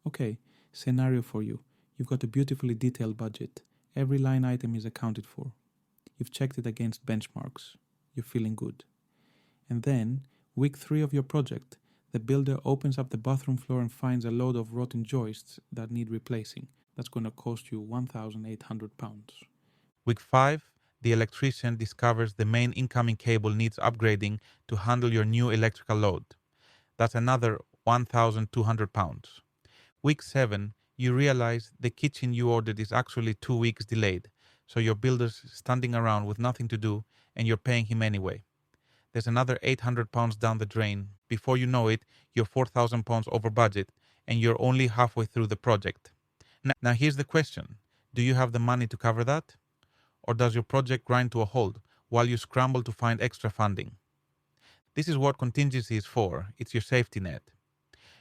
Okay, scenario for you. You've got a beautifully detailed budget. Every line item is accounted for. You've checked it against benchmarks. You're feeling good. And then, week 3 of your project, the builder opens up the bathroom floor and finds a load of rotten joists that need replacing. That's going to cost you £1,800. Week 5, the electrician discovers the main incoming cable needs upgrading to handle your new electrical load. That's another £1,200. Week 7, you realize the kitchen you ordered is actually 2 weeks delayed, so your builder's standing around with nothing to do and you're paying him anyway. There's another £800 down the drain. Before you know it, you're £4,000 over budget and you're only halfway through the project. Now here's the question. Do you have the money to cover that? Or does your project grind to a halt while you scramble to find extra funding? This is what contingency is for. It's your safety net.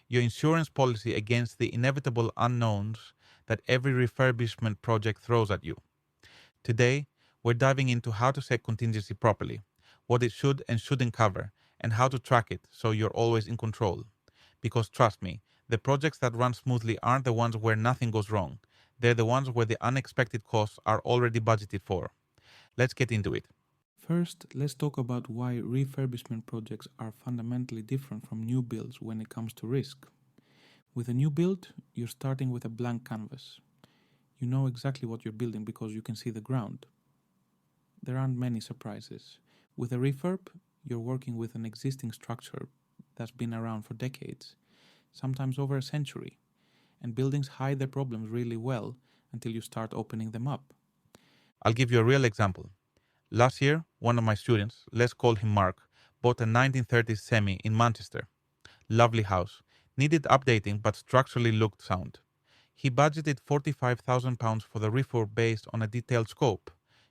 Your insurance policy against the inevitable unknowns that every refurbishment project throws at you. Today, we're diving into how to set contingency properly, what it should and shouldn't cover, and how to track it so you're always in control. Because trust me, the projects that run smoothly aren't the ones where nothing goes wrong. They're the ones where the unexpected costs are already budgeted for. Let's get into it. First, let's talk about why refurbishment projects are fundamentally different from new builds when it comes to risk. With a new build, you're starting with a blank canvas. You know exactly what you're building because you can see the ground. There aren't many surprises. With a refurb, you're working with an existing structure that's been around for decades, sometimes over a century, and buildings hide their problems really well until you start opening them up. I'll give you a real example. Last year, one of my students, let's call him Mark, bought a 1930s semi in Manchester. Lovely house. Needed updating but structurally looked sound. He budgeted £45,000 for the refurb based on a detailed scope.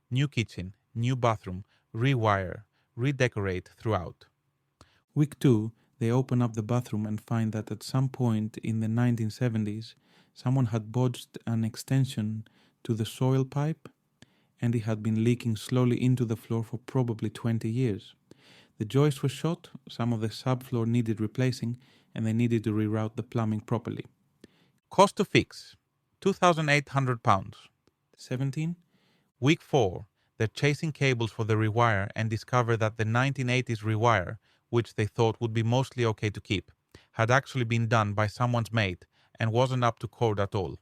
New kitchen, new bathroom, rewire, redecorate throughout. Week 2, they open up the bathroom and find that at some point in the 1970s, someone had bodged an extension to the soil pipe and it had been leaking slowly into the floor for probably 20 years. The joist was shot, some of the subfloor needed replacing, and they needed to reroute the plumbing properly. Cost to fix, £2,800. 17. Week 4, they're chasing cables for the rewire and discover that the 1980s rewire, which they thought would be mostly okay to keep, had actually been done by someone's mate and wasn't up to code at all.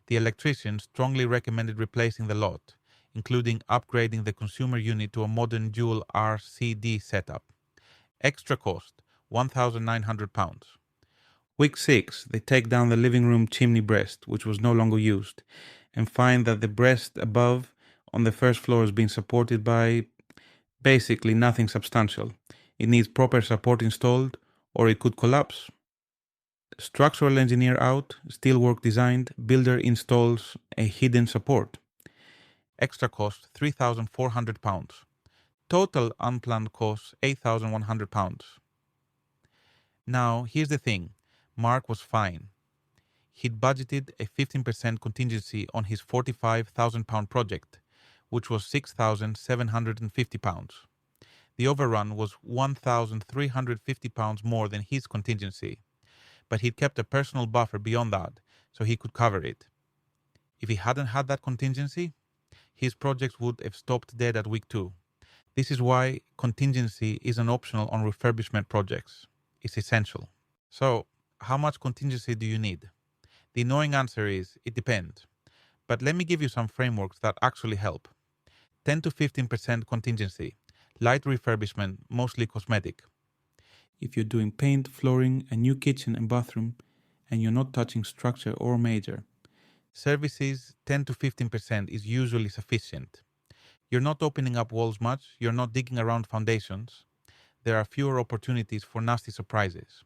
The electrician strongly recommended replacing the lot, including upgrading the consumer unit to a modern dual RCD setup. Extra cost, £1,900. Week 6, they take down the living room chimney breast, which was no longer used, and find that the breast above on the first floor has been supported by basically nothing substantial. It needs proper support installed, or it could collapse. Structural engineer out, steelwork designed, builder installs a hidden support. Extra cost, £3,400. Total unplanned cost, £8,100. Now, here's the thing. Mark was fine. He'd budgeted a 15% contingency on his £45,000 project, which was £6,750. The overrun was £1,350 more than his contingency, but he'd kept a personal buffer beyond that, so he could cover it. If he hadn't had that contingency, his project would have stopped dead at week 2. This is why contingency isn't optional on refurbishment projects. It's essential. So, how much contingency do you need? The annoying answer is, it depends. But let me give you some frameworks that actually help. 10 to 15% contingency. Light refurbishment, mostly cosmetic. If you're doing paint, flooring, a new kitchen and bathroom, and you're not touching structure or major. Services, 10 to 15% is usually sufficient. You're not opening up walls much, you're not digging around foundations. There are fewer opportunities for nasty surprises.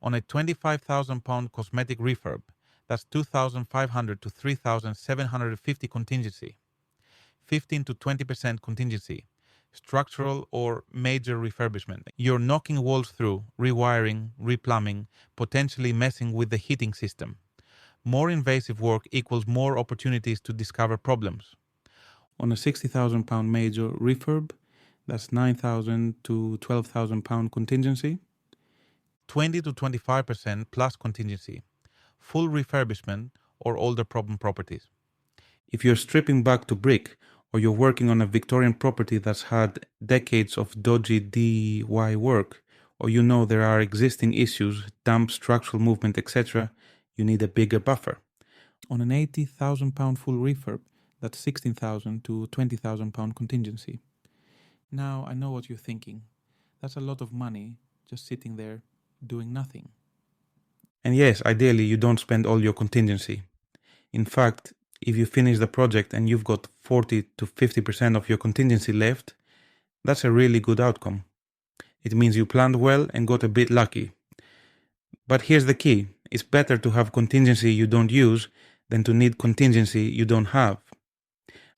On a £25,000 cosmetic refurb, that's £2,500 to £3,750 contingency. 15 to 20% contingency. Structural or major refurbishment. You're knocking walls through, rewiring, replumbing, potentially messing with the heating system. More invasive work equals more opportunities to discover problems. On a £60,000 major refurb, that's £9,000 to £12,000 contingency. 20 to 25% plus contingency. full refurbishment, or older problem properties. If you're stripping back to brick, or you're working on a Victorian property that's had decades of dodgy DIY work, or you know there are existing issues, damp, structural movement, etc., you need a bigger buffer. On an £80,000 full refurb, that's £16,000 to £20,000 contingency. Now I know what you're thinking. That's a lot of money just sitting there doing nothing. And yes, ideally you don't spend all your contingency. In fact, if you finish the project and you've got 40 to 50% of your contingency left, that's a really good outcome. It means you planned well and got a bit lucky. But here's the key. It's better to have contingency you don't use than to need contingency you don't have.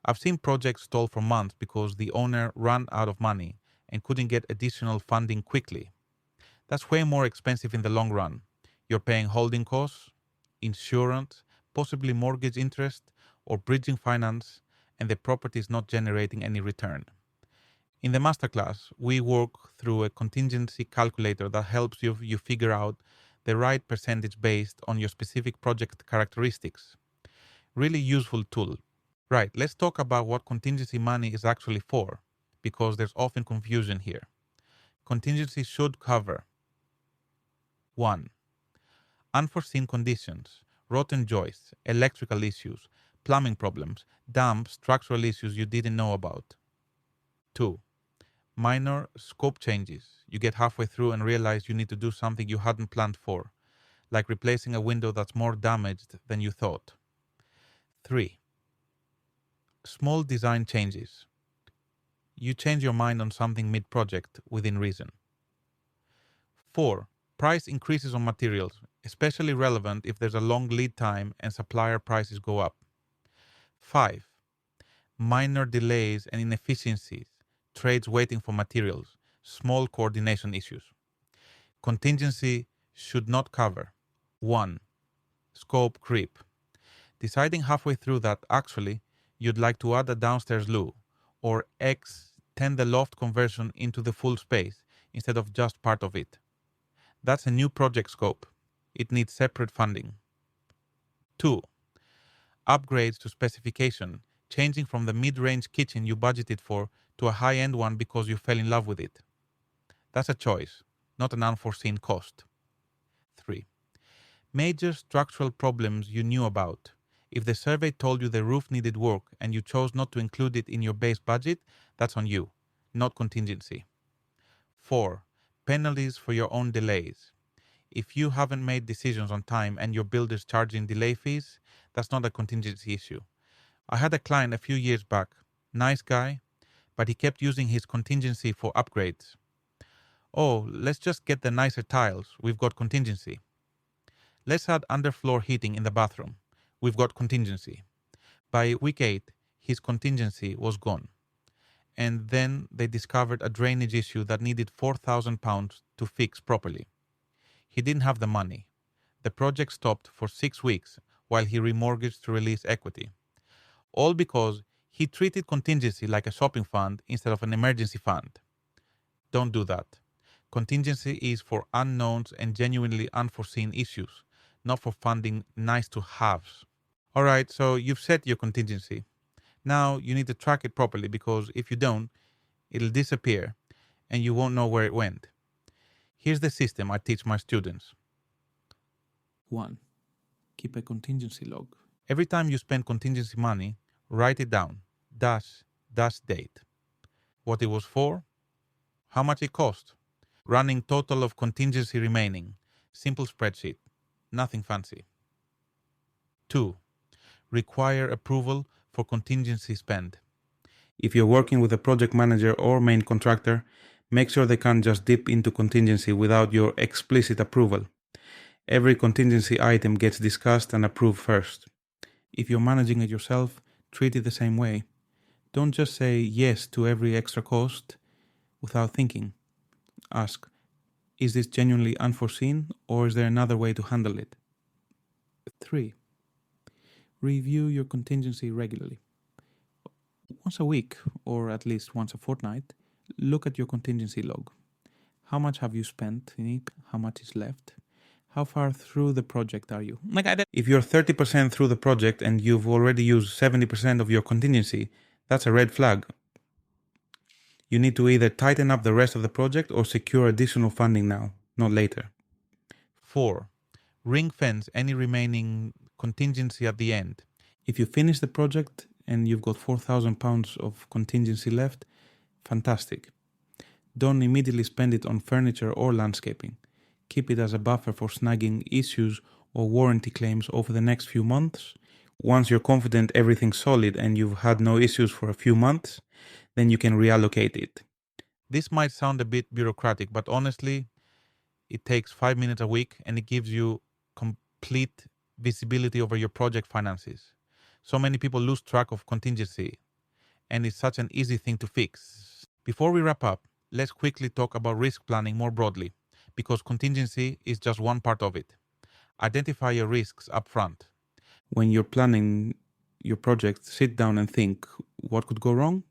I've seen projects stall for months because the owner ran out of money and couldn't get additional funding quickly. That's way more expensive in the long run. You're paying holding costs, insurance, possibly mortgage interest, or bridging finance, and the property is not generating any return. In the masterclass, we work through a contingency calculator that helps you figure out the right percentage based on your specific project characteristics. Really useful tool. Right, let's talk about what contingency money is actually for, because there's often confusion here. Contingency should cover 1. Unforeseen conditions, rotten joists, electrical issues, plumbing problems, damp, structural issues you didn't know about. 2. Minor scope changes. You get halfway through and realize you need to do something you hadn't planned for, like replacing a window that's more damaged than you thought. 3. Small design changes. You change your mind on something mid-project within reason. 4. Price increases on materials, especially relevant if there's a long lead time and supplier prices go up. 5. Minor delays and inefficiencies, trades waiting for materials, small coordination issues. Contingency should not cover 1. Scope creep. Deciding halfway through that actually you'd like to add a downstairs loo or extend the loft conversion into the full space instead of just part of it. That's a new project scope. It needs separate funding. 2. Upgrades to specification, changing from the mid-range kitchen you budgeted for to a high-end one because you fell in love with it. That's a choice, not an unforeseen cost. 3. Major structural problems you knew about. If the survey told you the roof needed work and you chose not to include it in your base budget, that's on you, not contingency. 4. Penalties for your own delays. If you haven't made decisions on time and your builder's charging delay fees, that's not a contingency issue. I had a client a few years back, nice guy, but he kept using his contingency for upgrades. Oh, let's just get the nicer tiles, we've got contingency. Let's add underfloor heating in the bathroom, we've got contingency. By week 8, his contingency was gone. And then they discovered a drainage issue that needed £4,000 to fix properly. He didn't have the money. The project stopped for 6 weeks while he remortgaged to release equity. All because he treated contingency like a shopping fund instead of an emergency fund. Don't do that. Contingency is for unknowns and genuinely unforeseen issues, not for funding nice-to-haves. Alright, so you've set your contingency. Now you need to track it properly because if you don't, it'll disappear and you won't know where it went. Here's the system I teach my students. 1. Keep a contingency log. Every time you spend contingency money, write it down. Dash date. What it was for. How much it cost. Running total of contingency remaining. Simple spreadsheet. Nothing fancy. 2. Require approval for contingency spend. If you're working with a project manager or main contractor, make sure they can't just dip into contingency without your explicit approval. Every contingency item gets discussed and approved first. If you're managing it yourself, treat it the same way. Don't just say yes to every extra cost without thinking. Ask, is this genuinely unforeseen or is there another way to handle it? 3. Review your contingency regularly. Once a week, or at least once a fortnight, look at your contingency log. How much have you spent in it? How much is left? How far through the project are you? If you're 30% through the project and you've already used 70% of your contingency, that's a red flag. You need to either tighten up the rest of the project or secure additional funding now, not later. 4. Ring fence any remaining contingency at the end. If you finish the project and you've got £4,000 of contingency left, fantastic. Don't immediately spend it on furniture or landscaping. Keep it as a buffer for snagging issues or warranty claims over the next few months. Once you're confident everything's solid and you've had no issues for a few months, then you can reallocate it. This might sound a bit bureaucratic, but honestly, it takes 5 minutes a week and it gives you complete visibility over your project finances. So many people lose track of contingency, and it's such an easy thing to fix. Before we wrap up, let's quickly talk about risk planning more broadly, because contingency is just one part of it. Identify your risks up front. When you're planning your project, sit down and think, what could go wrong?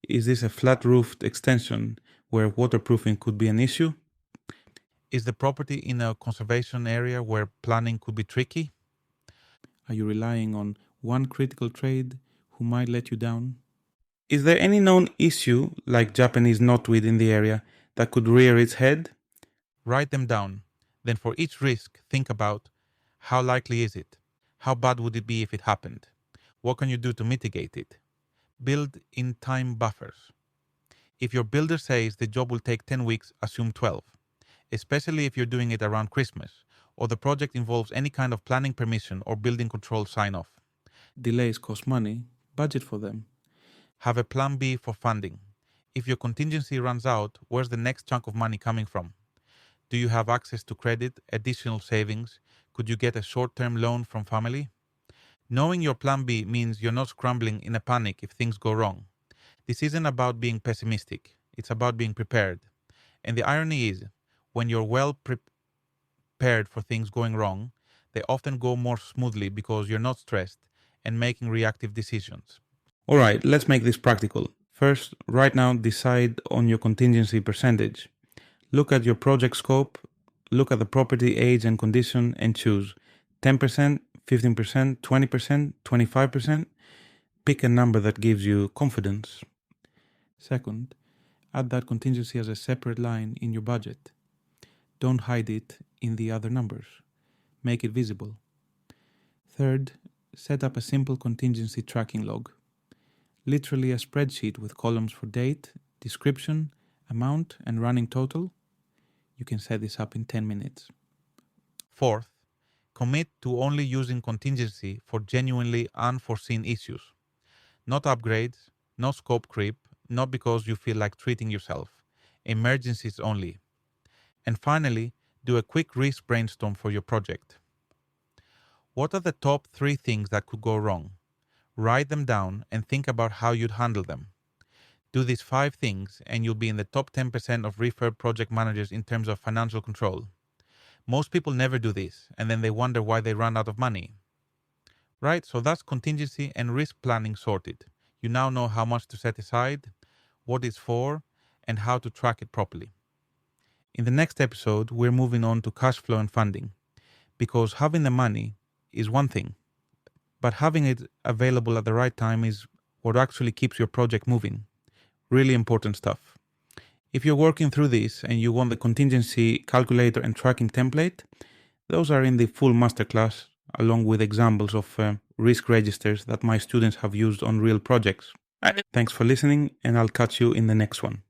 Is this a flat-roofed extension where waterproofing could be an issue? Is the property in a conservation area where planning could be tricky? Are you relying on one critical trade who might let you down? Is there any known issue, like Japanese knotweed in the area, that could rear its head? Write them down. Then for each risk, think about how likely is it? How bad would it be if it happened? What can you do to mitigate it? Build in time buffers. If your builder says the job will take 10 weeks, assume 12, especially if you're doing it around Christmas or the project involves any kind of planning permission or building control sign-off. Delays cost money. Budget for them. Have a plan B for funding. If your contingency runs out, where's the next chunk of money coming from? Do you have access to credit, additional savings? Could you get a short-term loan from family? Knowing your plan B means you're not scrambling in a panic if things go wrong. This isn't about being pessimistic. It's about being prepared. And the irony is, when you're well prepared for things going wrong, they often go more smoothly because you're not stressed and making reactive decisions. All right, let's make this practical. First, right now, decide on your contingency percentage. Look at your project scope, look at the property age and condition, and choose 10%, 15%, 20%, 25%. Pick a number that gives you confidence. Second, add that contingency as a separate line in your budget. Don't hide it in the other numbers. Make it visible. Third, set up a simple contingency tracking log. Literally a spreadsheet with columns for date, description, amount, and running total. You can set this up in 10 minutes. Fourth, commit to only using contingency for genuinely unforeseen issues. Not upgrades, no scope creep, not because you feel like treating yourself. Emergencies only. And finally, do a quick risk brainstorm for your project. What are the top 3 things that could go wrong? Write them down and think about how you'd handle them. Do these 5 things and you'll be in the top 10% of refurb project managers in terms of financial control. Most people never do this, and then they wonder why they run out of money. Right, so that's contingency and risk planning sorted. You now know how much to set aside, what it's for, and how to track it properly. In the next episode, we're moving on to cash flow and funding, because having the money is one thing, but having it available at the right time is what actually keeps your project moving. Really important stuff. If you're working through this and you want the contingency calculator and tracking template, those are in the full masterclass, along with examples of risk registers that my students have used on real projects. Thanks for listening, and I'll catch you in the next one.